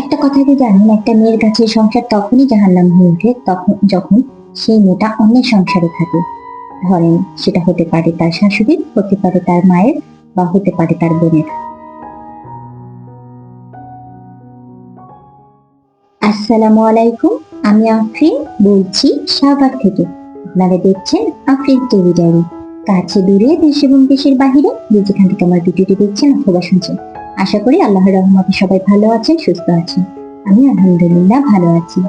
একটা কথা কি জানেন, একটা মেয়ের কাছে সংসার তখনই জাহান্নাম হয়ে ওঠে যখন সেই মেয়েটা অন্যের সংসারে থাকে। ধরেন সেটা হতে পারে তার শাশুড়ির, হতে পারে তার মায়ের, বা হতে পারে তার বোনের। আসসালামু আলাইকুম, আমি আফরিন বলছি শাহবাগ থেকে। আপনারা দেখছেন আফরিন টিভি ডায়েরি। কাছে দূরে, দেশ এবং দেশের বাহিরে যে যেখান থেকে আমার ভিডিওটি দেখছেন অথবা শুনছেন, আশা করি আল্লাহর রহমতে সবাই ভালো আছেন, সুস্থ আছেন। আমি আলহামদুলিল্লাহ ভালো আছি।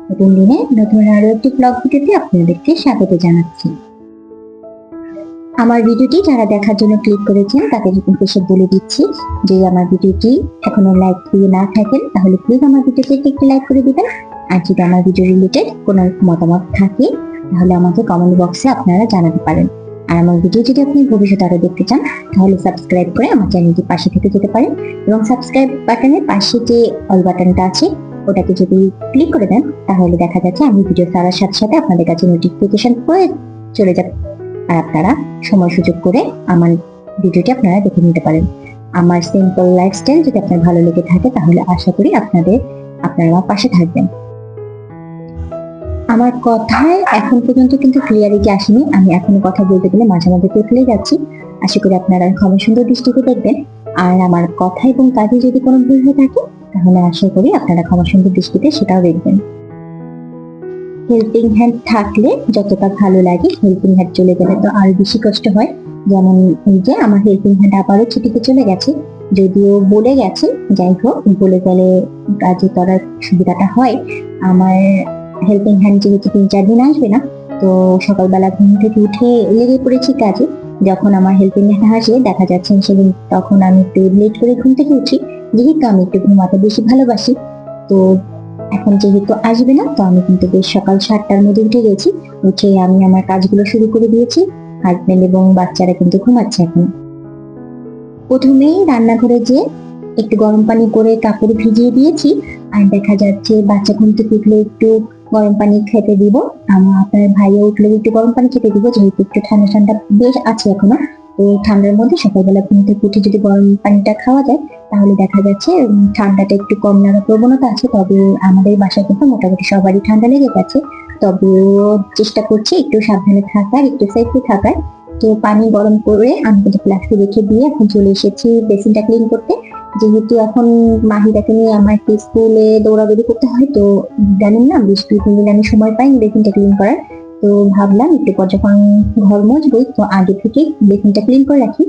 নতুন দিনে নতুন আরো একটি ব্লগ ভিডিওতে আপনাদেরকে স্বাগত জানাচ্ছি। আমার ভিডিওটি যারা দেখার জন্য ক্লিক করেছেন তাদের উদ্দেশ্যে বলে দিচ্ছি যে আমার ভিডিওটি এখনো লাইক দিয়ে না থাকেন তাহলে প্লিজ আমার ভিডিওতে একটি লাইক করে দিবেন। আর যদি আমার ভিডিও রিলেটেড কোনো মতামত থাকে তাহলে আমাকে কমেন্ট বক্সে আপনারা জানাতে পারেন। আর আমার ভিডিও যদি আপনি ভবিষ্যতে আরো দেখতে চান তাহলে সাবস্ক্রাইব করে আমার চ্যানেলটি পাশে থেকে যেতে পারেন, এবং সাবস্ক্রাইব বাটনের পাশে যে অল বাটনটা আছে ওটাকে যদি ক্লিক করে দেন তাহলে দেখা যাচ্ছে আমি ভিডিও ছাড়ার সাথে সাথে আপনাদের কাছে নোটিফিকেশন করে চলে যাবে। আর আপনারা সময় সুযোগ করে আমার ভিডিওটি আপনারা দেখে নিতে পারেন। আমার সিম্পল লাইফস্টাইল যদি আপনার ভালো লেগে থাকে তাহলে আশা করি আপনারা আমার পাশে থাকবেন। আমার কথায় এখন পর্যন্ত কিন্তু ক্লিয়ারিটি আসেনি, আমি এখনো কথা বলতে গেলে মাঝে মাঝে পেছলে যাচ্ছি। আশা করি আপনারা ক্ষমা সুন্দর দৃষ্টিতে দেখবেন। আর আমার কথা এবং কাজে যদি কোনো ভুল হয়ে থাকে তাহলে আশা করি আপনারা ক্ষমা সুন্দর দৃষ্টিতে সেটাও দেখবেন। হেল্পিং হ্যান্ড থাকলে যতটা ভালো লাগে, হেল্পিং হ্যান্ড চলে গেলে তো আরো বেশি কষ্ট হয়। যেমন এই যে আমার হেল্পিং হ্যান্ড আবারও ছুটিতে চলে গেছে, যদিও বলে গেছে, যাই হোক বলে গেলে কাজে করার সুবিধাটা হয়। আমার হেল্পিং হ্যান্ড যেহেতু 3-4 দিন আসবে না, তো সকালবেলা ঘুম থেকে উঠে লেগে পড়েছি কাজে। যখন আমার হেল্পিং হ্যান্ড আসে দেখা যাচ্ছে সেদিন তখন আমি একটু লেট করে ঘুম থেকে উঠি, যেহেতু আমি একটু ঘুমাতে বেশি ভালোবাসি। তো এখন যেহেতু আসবে না, তো আমি কিন্তু বেশ সকাল 7টার মধ্যে উঠে গেছি। উঠে আমি আমার কাজগুলো শুরু করে দিয়েছি। হাজবেন্ড এবং বাচ্চারা কিন্তু ঘুমাচ্ছে এখন। প্রথমেই রান্নাঘরে যে একটু গরম পানি করে কাপড় ভিজিয়ে দিয়েছি, আর দেখা যাচ্ছে বাচ্চা ঘুম থেকে উঠলে একটু গরম পানি খেতে দিব। আপনার ভাইয়া উঠলে একটু গরম পানি খেতে দিব, যেহেতু একটু ঠান্ডা ঠান্ডা বেশ আছে এখনো। তো ঠান্ডার মধ্যে সকালবেলা ঘুম থেকে উঠে যদি গরম পানিটা খাওয়া যায় তাহলে দেখা যাচ্ছে ঠান্ডাটা একটু কম লাগার প্রবণতা আছে। তবে আমাদের বাসায় কিন্তু মোটামুটি সবারই ঠান্ডা লেগে গেছে, তবেও চেষ্টা করছি একটু সাবধানে থাকার, একটু সেফলি থাকার। তো পানি গরম করে আমি কিন্তু ফ্লাস্কে রেখে দিয়ে এখন চলে এসেছি বেসিনটা ক্লিন করতে। যেহেতু এখন মাহিরাকে নিয়ে আমার স্কুলে দৌড়াদৌড়ি করতে হয়, তো জানেন না, 20-2-3 দিন আমি সময় পাইনি বেসিনটা ক্লিন করার। তো ভাবলাম একটু পর যখন ঘর মুছবই তো আগে থেকে বেসিনটা ক্লিন করে রাখি।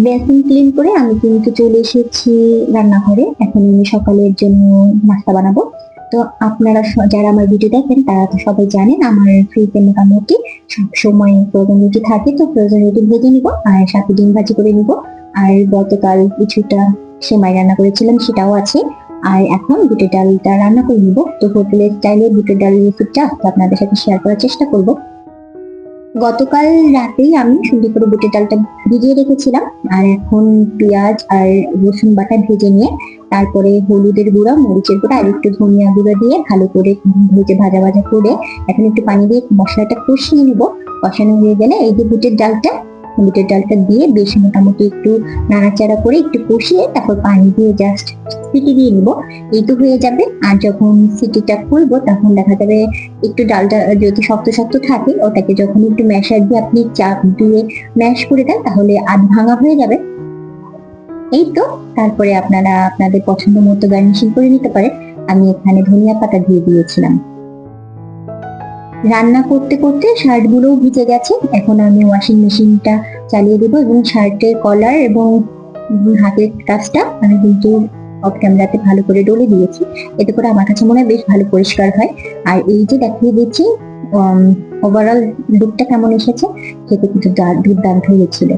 বেসিন ক্লিন করে আমি কিন্তু চলে এসেছি রান্নাঘরে। এখন আমি সকালের জন্য নাস্তা বানাবো। তো আপনারা যারা আমার ভিডিও দেখেন তারা তো সবাই জানেন আমার ফ্রিজে মোটামুটি সবসময় ফ্রোজেন রুটি থাকে, তো ফ্রোজেন রুটি ভেজে নিব আর সাথে ডিম ভাজি করে নিব। আর গতকাল কিছুটা সেমাই রান্না করেছিলাম সেটাও আছে। আর এখন বুটের ডালটা রান্না করে নিব। তো হোটেলের স্টাইলে বুটের ডাল রেসিপিটা আপনাদের সাথে শেয়ার করার চেষ্টা করব। গতকাল রাতেই আমি সুন্দর করে বুটের ডালটা ভিজিয়ে রেখেছিলাম, আর এখন পেঁয়াজ আর রসুন বাটা ভেজে নিয়ে তারপরে হলুদের গুঁড়া, মরিচের গুঁড়া আর একটু ধনিয়া গুঁড়া দিয়ে ভালো করে ভেজে ভাজা ভাজা করে এখন একটু পানি দিয়ে মশলাটা কষিয়ে নিব। কষানো হয়ে গেলে এই যে বুটের ডালটা দিয়ে বেশ মোটামুটি একটু নাড়াচাড়া করে একটু কষিয়ে তারপর পানি দিয়ে জাস্ট সিটি দিয়ে নিব। এই তো হয়ে যাবে। আর যখন সিটিটা খুলবো তখন দেখা যাবে একটু ডালটা যদি শক্ত শক্ত থাকে ওটাকে যখন একটু ম্যাশার দিয়ে আপনি চাপ দিয়ে ম্যাশ করে দেন তাহলে আধ ভাঙা হয়ে যাবে। এই তো, তারপরে আপনারা আপনাদের পছন্দ মতো গার্নিশিং করে নিতে পারেন। আমি এখানে ধনিয়া পাতা দিয়ে দিয়েছিলাম। রান্না করতে করতে শার্ট গুলোও ভিজে গেছে, এখন আমি ওয়াশিং মেশিনটা চালিয়ে দেবো এবং শার্টের কলার এবং হাতের কাজটা আমি কিন্তু অফ ক্যামেরাতে ভালো করে ডলে দিয়েছি। এতে করে আমার কাছে মনে হয় বেশ ভালো পরিষ্কার হয়। আর এই যে দেখিয়ে দিচ্ছি ওভারঅল লুকটা কেমন এসেছে, খেতে কিন্তু দুর্দান্ত হয়েছিল।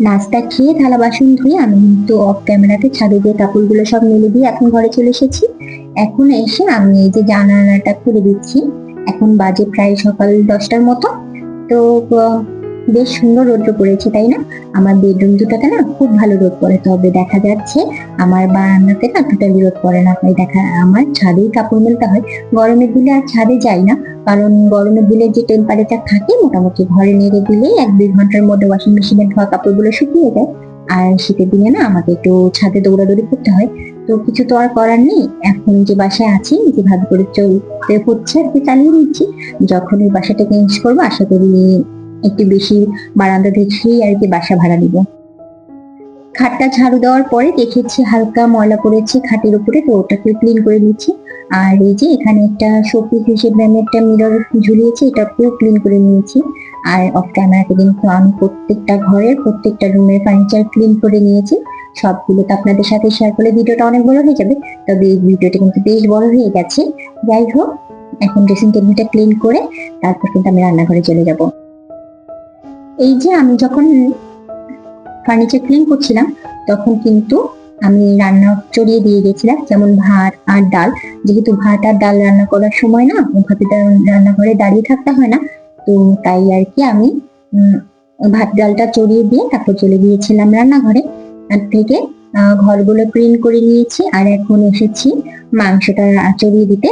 নাস্তা খেয়ে থালা বাসন ধুয়ে আমি কিন্তু অফ ক্যামেরাতে ছাদে দিয়ে কাপড়গুলো সব মেলে দিয়ে এখন ঘরে চলে এসেছি। এখন এসে আমি এই যে জানালাটা খুলে দিচ্ছি। এখন বাজে প্রায় সকাল 10টার মতো। তো বেশ সুন্দর রোদ্র পড়েছে, তাই না? আমার বেডরুম দুটাতে না খুব ভালো রোদ পড়ে, তবে দেখা যাচ্ছে আমার বারান্দাতে না টোটালি রোদ পড়ে না। তাই আমার ছাদেই কাপড় মেলতে হয়। গরমের দিনে আর ছাদে যাই না, কারণ গরমের দিনে যে টেম্পারেচার থাকে মোটামুটি ঘরে নেড়ে দিলেই 1-2 ঘন্টার মধ্যে ওয়াশিং মেশিনে ধোয়া কাপড়গুলো শুকিয়ে যায়। আর শীতের দিনে না আমাকে একটু ছাদে দৌড়াদৌড়ি করতে হয়, তো কিছু তো আর করার নেই। এখন যে বাসায় আছি যেভাবে করে চলতে হচ্ছে আর কি, চালিয়ে নিচ্ছি। যখন এই বাসাটা চেঞ্জ করবো আশা করি একটু বেশি বারান্দা দেখেই আর কি বাসা ভাড়া দিব। খাটটা ঝাড়ু দেওয়ার পরে দেখেছি হালকা ময়লা পড়েছে খাটের উপরে, তো ওটাকে ক্লিন করে নিচ্ছি। আর এই যে এখানে একটা শোপিস হিসেবে আমি একটা মিরর ঝুলিয়েছি, এটাকেও ক্লিন করে নিয়েছি। আর অফ ক্যামেরাতে কিন্তু আমি প্রত্যেকটা ঘরের প্রত্যেকটা রুমের ফার্নিচার ক্লিন করে নিয়েছি। সবগুলো তো আপনাদের সাথে শেয়ার করলে ভিডিওটা অনেক বড় হয়ে যাবে, তবে এই ভিডিওটা কিন্তু বেশ বড় হয়ে গেছে। যাই হোক, এখন ড্রেসিং টেবিলটা ক্লিন করে তারপর কিন্তু আমি রান্নাঘরে চলে যাব। এই যে আমি যখন ফার্নিচার ক্লিন করছিলাম তখন কিন্তু আমি রান্না চড়িয়ে দিয়ে গেছিলাম, যেমন ভাত আর ডাল। যেহেতু ভাত আর ডাল রান্না করার সময় না ওভাবে রান্নাঘরে দাঁড়িয়ে থাকতে হয় না, তো তাই আর কি আমি ভাত ডালটা চড়িয়ে দিয়ে তারপর চলে গিয়েছিলাম রান্নাঘরে। তার থেকে ঘরগুলো ক্লিন করে নিয়েছি, আর এখন এসেছি মাংসটা চড়িয়ে দিতে।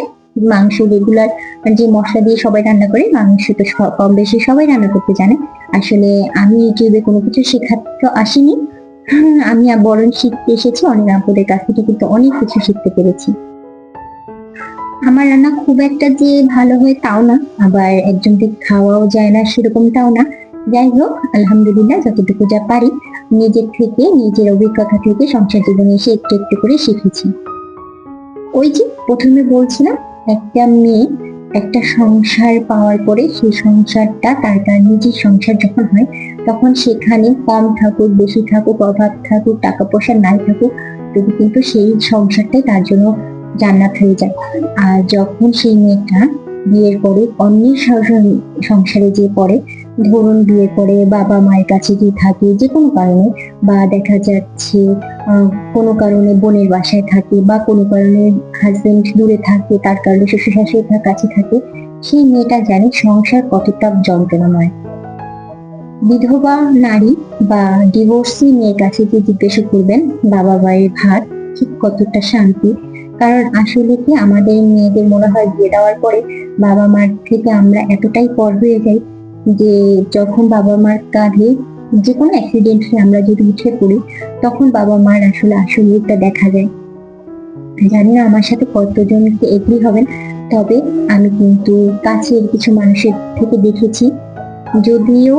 মাংস রেগুলার যে মশলা দিয়ে সবাই রান্না করে, মাংস তো কম বেশি সবাই রান্না করতে জানে। আসলে আমি ইউটিউবে কোনো কিছু শেখাতে আসিনি, আমি বরং শিখতে এসেছি অনেক আপুদের কাছ থেকে, কিন্তু অনেক কিছু শিখতে পেরেছি। আমার রান্না খুব একটা যে ভালো হয় তাও না, আবার একজনকে খাওয়াও যায় না সেরকমটাও না। যাই হোক, আলহামদুলিল্লাহ যতটুকু যা পারি নিজের থেকে, নিজের অভিজ্ঞতা থেকে সংসার জীবনে এসে একটু একটু করে শিখেছি। ওই যে প্রথমে বলছিলাম, একটা মেয়ে একটা সংসার পাওয়ার পরে সেই সংসারটা তার নিজের সংসার যখন হয় তখন সেখানে কম থাকুক বেশি থাকুক, অভাব থাকুক টাকা পয়সা নাই থাকুক, তবু কিন্তু সেই সংসারটাই তার জন্য জান্নাত হয়ে যায়। আর যখন সেই মেয়েটা বিয়ের পরে অন্যের সংসারে যে পড়ে, ধরুন বিয়ের পরে বাবা মায়ের কাছে যে থাকে যে কোনো কারণে, বা দেখা যাচ্ছে কোনো কারণে বোনের বাসায় থাকে, বা কোনো কারণে হাজবেন্ড দূরে থাকে, তার কারণে শ্বশুর শাশুড়ি তার কাছে থাকে, সেই মেয়েটা জানে সংসার কতটা যন্ত্রণাময়। বিধবা নারী বা ডিভোর্সি মেয়ের কাছে যে জিজ্ঞাসা করবেন বাবা মায়ের ভাত ঠিক কতটা শান্তি। কারণ আসলে কি আমাদের মেয়েদের মনে হয় বিয়ে দেওয়ার পরে বাবা মার থেকে আমরা এতটাই পর হয়ে যাই যে যখন বাবা মার কাঁধে যে কোনো অ্যাক্সিডেন্টে আমরা যদি উঠে পড়ি তখন বাবা মার আসলে আসল রূপটা দেখা যায়। জানি না আমার সাথে কতজনকে এগ্রি হবেন, তবে আমি কিন্তু কাছের কিছু মানুষের থেকে দেখেছি, যদিও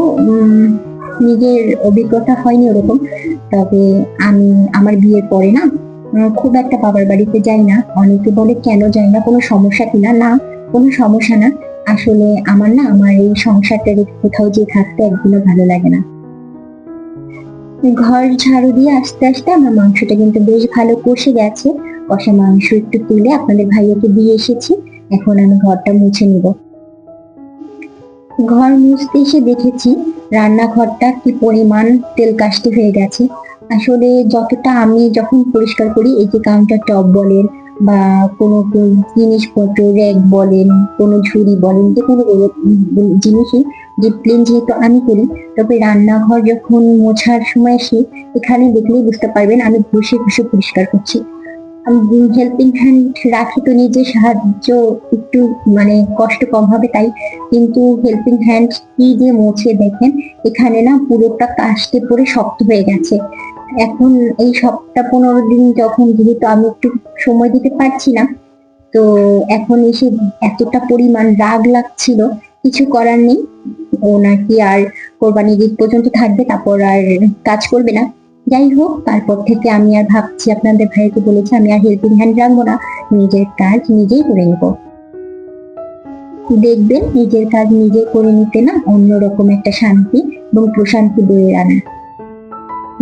নিজের অভিজ্ঞতা হয়নি ওরকম, তবে আমি আমার বিয়ের পরে না খুব একটা বাবার বাড়িতে যাই না। অনেকে বলে কেন যাই না, কোনো সমস্যা কিনা? না, কোনো সমস্যা না। আসলে আমার এই সংসারটা রেখে কোথাও যে থাকতে একদিনও ভালো লাগে না। ঘর ঝাড়ু দিয়ে আস্তে আস্তে আমার মাংসটা কিন্তু বেশ ভালো কষে গেছে। কষা মাংস একটু তুলে আপনাদের ভাইয়াকে দিয়ে এসেছি, এখন আমি ঘরটা মুছে নিব। ঘর মুছতে এসে দেখেছি রান্নাঘরটা কি পরিমাণ তেল কাশতে হয়ে গেছে। আসলে যতটা আমি যখন পরিষ্কার করি, এই যে কাউন্টার টপ বলেন বা কোনো জিনিসপত্র র্যাক বলেন, কোনো ঝুড়ি বলেন, যে কোনো জিনিসই ডিপ ক্লিন যেহেতু আমি করি, তবে রান্নাঘর যখন মোছার সময় এসে এখানে দেখলেই বুঝতে পারবেন আমি ঘষে ঘষে পরিষ্কার করছি। আমি হেল্পিং হ্যান্ড রাখি তো নিজের সাহায্য একটু মানে কষ্ট কম হবে তাই, কিন্তু হেল্পিং হ্যান্ড কি যে মুছে দেখেন এখানে না পুরোটা কাস্টে পড়ে শক্ত হয়ে গেছে। এখন এই সপ্তাহ 15 দিন যখন যেহেতু আমি একটু সময় দিতে পারছি না, তো এখন এসে এতটা পরিমাণ রাগ লাগছিল, কিছু করার নেই। ও নাকি আর কোরবানির ঈদ পর্যন্ত থাকবে, তারপর আর কাজ করবে না। যাই হোক, তারপর থেকে আমি আর ভাবছি, আপনাদের ভাইকে বলেছি আমি আর হেল্পিং হ্যান্ড রাখবো না, নিজের কাজ নিজেই করে নেবো। দেখবেন নিজের কাজ নিজে করে নিতে না অন্যরকম একটা শান্তি এবং প্রশান্তি বয়ে আনে।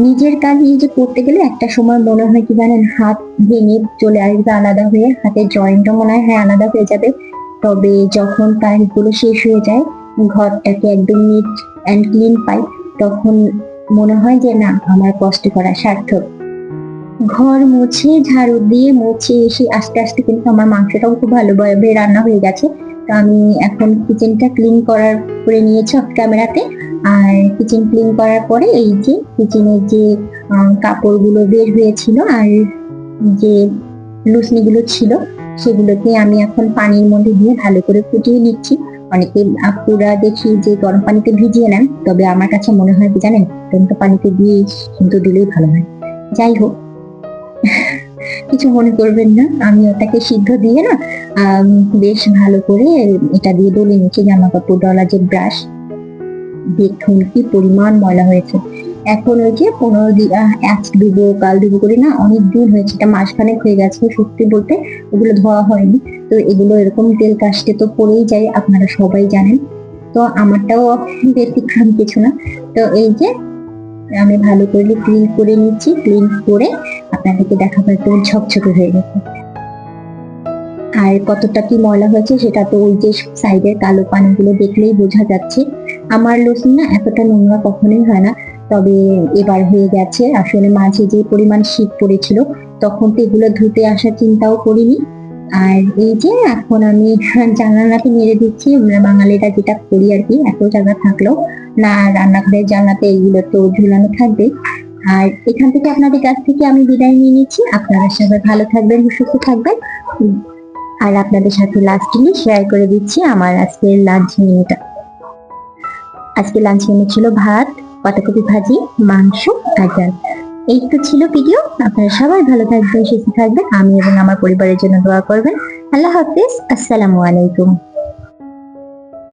নিজের কাজ নিজে করতে গেলে একটা সময় মনে হয় কি জানেন, হাত ভেঙে চলে আসবে আলাদা হয়ে, হাতের জয়েন্টও মনে হয় আলাদা হয়ে যাবে। তবে যখন কাজগুলো শেষ হয়ে যায়, ঘরটাকে একদম নিট অ্যান্ড ক্লিন পাই, তখন মনে হয় যে না, আমার কষ্ট করা সার্থক। ঘর মুছে ঝাড়ু দিয়ে মুছে এসে আস্তে আস্তে কিন্তু আমার মাংসটাও খুব ভালোভাবে রান্না হয়ে গেছে। তো আমি এখন কিচেনটা ক্লিন করে নিয়েছি অফ ক্যামেরাতে। আর কিচেন ক্লিন করার পরে এই যে কিচেনের যে কাপড়গুলো বের হয়েছিল আর যে লুসনি গুলো ছিল সেগুলোকে আমি এখন পানির মধ্যে দিয়ে ভালো করে ফুটিয়ে নিচ্ছি। অনেকে আপুরা দেখি যে গরম পানিতে ভিজিয়ে নেন, তবে আমার কাছে মনে হয় কি জানেন, তো পানিতে দিয়ে কিন্তু দিলেই ভালো হয়। যাই হোক, কিছু মনে করবেন না, আমি ওটাকে সিদ্ধ দিয়ে না বেশ ভালো করে এটা দিয়ে ডলে নিচ্ছি। জামা কাপড় ডলা যে ব্রাশ, দেখুন কি পরিমাণ ময়লা হয়েছে। এখন ওই যে 15 দিন আজ দিব কাল দিব করে না অনেক দিন হয়েছে, এটা মাসখানেক হয়ে গেছে সত্যি বলতে, ওগুলো ধোয়া হয়নি। তো এগুলো এরকম তেল কাস্টে তো পড়েই যায়, আপনারা সবাই জানেন। তো আমারটাও ব্যতিক্রম কিছু না। তো এই যে আমি ভালো করে ক্লিন করে নিচ্ছি, ক্লিন করে আপনাদেরকে দেখাবো একদম ঝকঝকে হয়ে গেছে। আর কতটা কি ময়লা হয়েছে সেটা তো ওই যে সাইডের কালো পানিগুলো দেখলেই বোঝা যাচ্ছে। আমার লসুন না এতটা নোংরা কখনোই হয় না, তবে এবার হয়ে গেছে। আসলে মাঝে যে পরিমাণ শীত পড়েছিল তখন তো এগুলো ধুতে আসার চিন্তাও করিনি। আর এই যে এখন আমি জানালাতে মেরে দিচ্ছি, আমরা বাঙালিরা যেটা করি আর কি, এত জায়গা থাকলেও না রান্নাঘরের জানলাতে এগুলো তো ঝুলানো থাকবে। আর এখান থেকে আপনাদের কাছ থেকে আমি বিদায় নিয়ে নিচ্ছি। আপনারা সবাই ভালো থাকবেন, সুস্থ থাকবেন। আর আপনাদের সাথে লাস্টলি শেয়ার করে দিচ্ছি আমার আজকের লাঞ্চ মেনুটা। আজকে লাঞ্চ মেনু ছিল ভাত, পাতাকপি ভাজি, মাংস আর ডাল। এই তো ছিল ভিডিও। আপনারা সবাই ভালো থাকবেন, সুস্থ থাকবেন, আমি এবং আমার পরিবারের জন্য দোয়া করবেন। আল্লাহ হাফিজ, আসসালামু আলাইকুম।